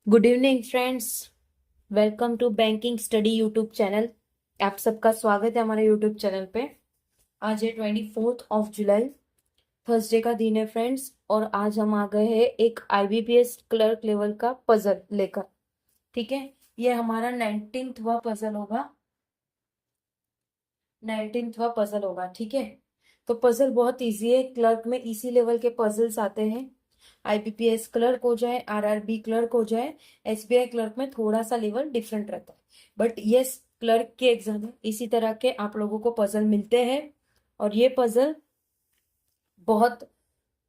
Good evening friends. Welcome to banking study YouTube channel. आप सबका स्वागत है हमारे यूट्यूब चैनल पे। आज है 24 जुलाई, थर्सडे का दिन है फ्रेंड्स। और आज हम आ गए हैं एक आईबीपीएस क्लर्क लेवल का पजल लेकर। ठीक है, ये हमारा 19वां पजल होगा। 19वां पजल होगा, ठीक है। तो पजल बहुत इजी है। क्लर्क में इसी लेवल के पजल्स आते हैं। आईबीपीएस क्लर्क हो जाए, आरआरबी क्लर्क हो जाए, एसबीआई क्लर्क में थोड़ा सा लेवल डिफरेंट रहता है। बट ये क्लर्क के एग्जाम में इसी तरह के आप लोगों को पजल मिलते हैं। और ये पजल बहुत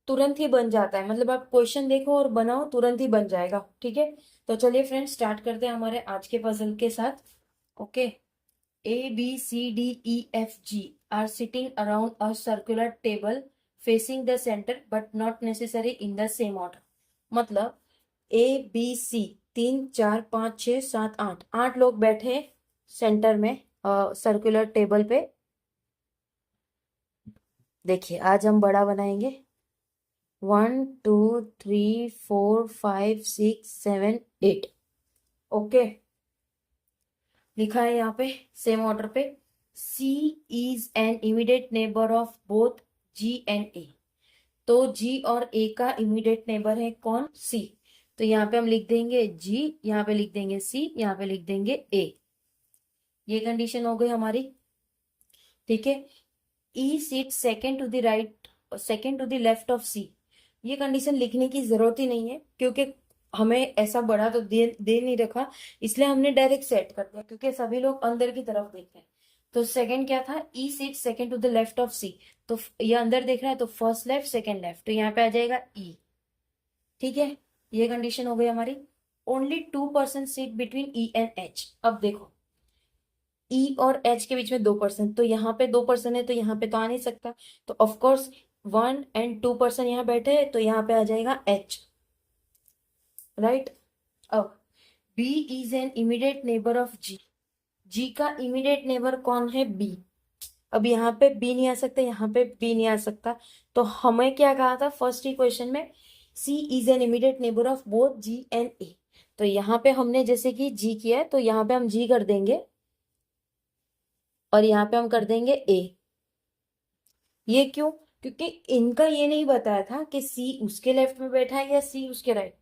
तुरंत ही बन जाता है, मतलब आप क्वेश्चन देखो और बनाओ, तुरंत ही बन जाएगा। ठीक है, तो चलिए फ्रेंड्स स्टार्ट करते हैं हमारे आज के पजल के साथ। Okay, A, B, C, D, E, F, G are sitting around a circular table facing the center but not necessary in the same order। मतलब A, B, C 3 4 5 6 7 8 8 लोग बैठे सेंटर में सर्कुलर टेबल पे। देखिए आज हम बड़ा बनाएंगे। 1 2 3 4 5 6 7 8। ओके, लिखा है यहाँ पे सेम ऑर्डर पे। C is an immediate neighbour of both G and A। तो G और A का इमीडिएट नेबर है कौन? C। तो यहाँ पे हम लिख देंगे G, यहाँ पे लिख देंगे C, यहाँ पे लिख देंगे A। ये कंडीशन हो गई हमारी। ठीक है, E seat second to the right, second to the left of C। ये कंडीशन लिखने की जरूरत ही नहीं है क्योंकि हमें ऐसा बड़ा तो दे नहीं रखा, इसलिए हमने डायरेक्ट सेट कर दिया क्योंकि सभी लोग अंदर की तरफ देख रहे हैं। तो सेकंड क्या था? E seat second to the left of C. तो ये अंदर देख रहा है तो फर्स्ट लेफ्ट सेकंड लेफ्ट, तो यहाँ पे आ जाएगा ई। ठीक है, ये कंडीशन हो गई हमारी। Only 2% seat between E and H. अब देखो ई और एच के बीच में 2%, तो यहाँ पे 2% है तो यहाँ पे तो आ नहीं सकता। तो ऑफकोर्स 1 और 2% यहाँ बैठे हैं तो यहाँ पे आ जाएगा एच, राइट। अब B is an immediate neighbour of G। G का इमीडिएट नेबर कौन है? B। अब यहाँ पे B नहीं आ सकता, यहाँ पे B नहीं आ सकता। तो हमें क्या कहा था फर्स्ट इक्वेशन में? C is an immediate neighbour of both G and A। तो यहाँ पे हमने जैसे कि G किया है तो यहाँ पे हम G कर देंगे और यहाँ पे हम कर देंगे A। ये क्यों? क्योंकि इनका ये नहीं बताया था कि C उसके लेफ्ट में बैठा है या C उसके राइट।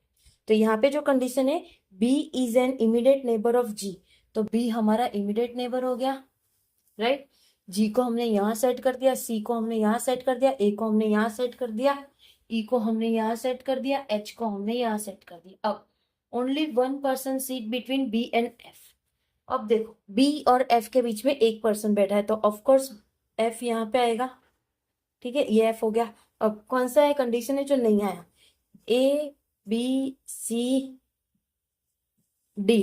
तो यहाँ पे जो कंडीशन है B is an immediate neighbour of G, तो B हमारा इमीडिएट नेबर हो गया, राइट। G को हमने यहाँ सेट कर दिया, C को हमने यहाँ सेट कर दिया, A को हमने यहाँ सेट कर दिया, E को हमने यहाँ सेट कर दिया, H को हमने यहाँ सेट कर दिया। अब only 1% seat between B and F। अब देखो B और F के बीच में 1% बैठा है तो ऑफकोर्स F यहाँ पे आएगा। ठीक है, ये F हो गया। अब कौन सा है कंडीशन है जो नहीं आया? A B C D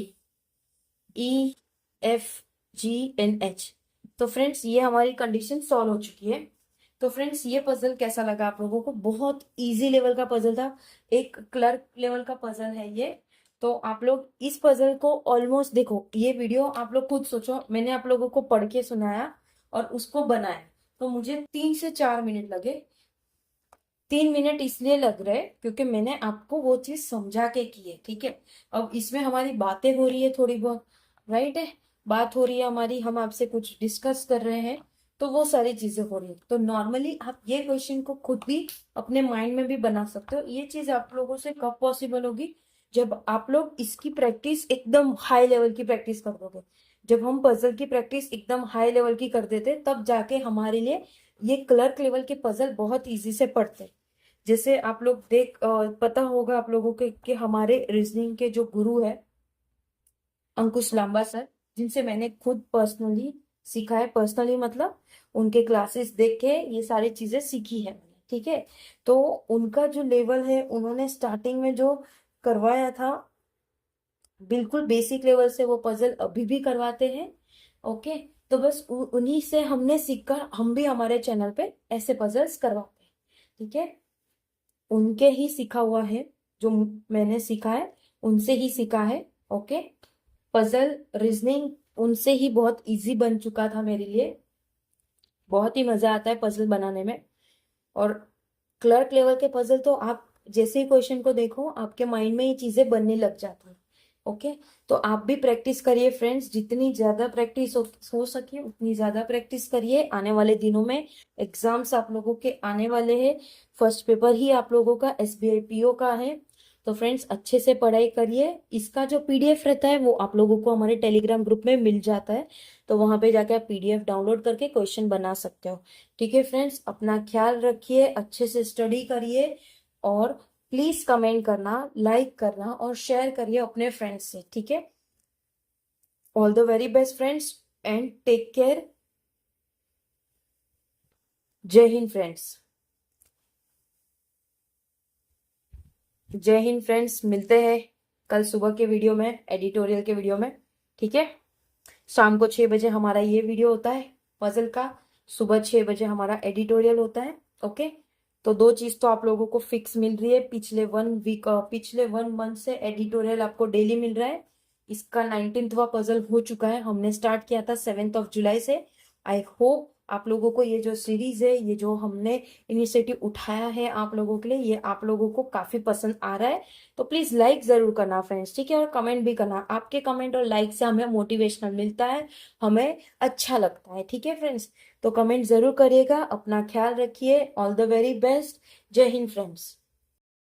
E F G and H। तो फ्रेंड्स ये हमारी कंडीशन सॉल्व हो चुकी है। तो फ्रेंड्स ये पजल कैसा लगा आप लोगों को? बहुत इजी लेवल का पजल था, एक क्लर्क लेवल का पजल है ये। तो आप लोग इस पजल को ऑलमोस्ट देखो, ये वीडियो आप लोग खुद सोचो, मैंने आप लोगों को पढ़ के सुनाया और उसको बनाया तो मुझे 3 से 4 मिनट लगे। 3 मिनट इसलिए लग रहे क्योंकि मैंने आपको वो चीज समझा के की है। ठीक है, अब इसमें हमारी बातें हो रही है थोड़ी बहुत, राइट है, बात हो रही है हमारी, हम आपसे कुछ डिस्कस कर रहे हैं तो वो सारी चीजें हो रही है। तो नॉर्मली आप ये क्वेश्चन को खुद भी अपने माइंड में भी बना सकते हो। ये चीज आप लोगों से कब पॉसिबल होगी? जब आप लोग इसकी प्रैक्टिस एकदम हाई लेवल की प्रैक्टिस कर दोगे। जब हम पजल की प्रैक्टिस एकदम हाई लेवल की कर देते तब जाके हमारे लिए ये क्लर्क लेवल के पजल बहुत इजी से पढ़ते। जैसे आप लोग पता होगा आप लोगों के कि हमारे रीजनिंग के जो गुरु है अंकुश लांबा सर, जिनसे मैंने खुद पर्सनली सीखा है। पर्सनली मतलब उनके क्लासेस देख के ये सारी चीजें सीखी है मैंने। ठीक है, तो उनका जो लेवल है, उन्होंने स्टार्टिंग में जो करवाया था बिल्कुल बेसिक लेवल से, वो पजल अभी भी करवाते हैं। ओके, तो बस उन्हीं से हमने सीखकर हम भी हमारे चैनल पे ऐसे पजल्स करवाते हैं। ठीक है, उनके ही सीखा हुआ है, जो मैंने सीखा है उनसे ही सीखा है। ओके, पजल रीजनिंग उनसे ही बहुत इजी बन चुका था मेरे लिए। बहुत ही मजा आता है पजल बनाने में। और क्लर्क लेवल के पजल तो आप जैसे ही क्वेश्चन को देखो आपके माइंड में ये चीजें बनने लग जाती हैं। ओके, तो आप भी प्रैक्टिस करिए फ्रेंड्स, जितनी ज्यादा प्रैक्टिस हो सके उतनी ज्यादा प्रैक्टिस करिए। आने वाले दिनों में एग्जाम्स आप लोगों के आने वाले हैं। फर्स्ट पेपर ही आप लोगों का एसबीआई पीओ का है। तो फ्रेंड्स अच्छे से पढ़ाई करिए। इसका जो पीडीएफ रहता है वो आप लोगों को हमारे टेलीग्राम ग्रुप में मिल जाता है, तो वहां पे जाके आप पीडीएफ डाउनलोड करके क्वेश्चन बना सकते हो। ठीक है फ्रेंड्स, अपना ख्याल रखिए, अच्छे से स्टडी करिए, और प्लीज कमेंट करना, लाइक करना और शेयर करिए अपने फ्रेंड्स से। ठीक है, all the very best friends and take care. जय हिंद फ्रेंड्स। जय हिंद फ्रेंड्स, मिलते हैं कल सुबह के वीडियो में, एडिटोरियल के वीडियो में। ठीक है, शाम को 6 बजे हमारा ये वीडियो होता है पजल का, सुबह 6 बजे हमारा एडिटोरियल होता है। ओके, तो दो चीज तो आप लोगों को फिक्स मिल रही है, पिछले 1 मंथ से एडिटोरियल आपको डेली मिल रहा है। इसका 19वां पजल हो चुका है, हमने स्टार्ट किया था 7 जुलाई से। आई होप आप लोगों को ये जो सीरीज है, ये जो हमने इनिशिएटिव उठाया है आप लोगों के लिए, ये आप लोगों को काफी पसंद आ रहा है। तो प्लीज लाइक जरूर करना फ्रेंड्स, ठीक है, और कमेंट भी करना। आपके कमेंट और लाइक से हमें मोटिवेशनल मिलता है, हमें अच्छा लगता है। ठीक है फ्रेंड्स, तो कमेंट जरूर करिएगा। अपना ख्याल रखिए। All the very best. जय हिंद फ्रेंड्स।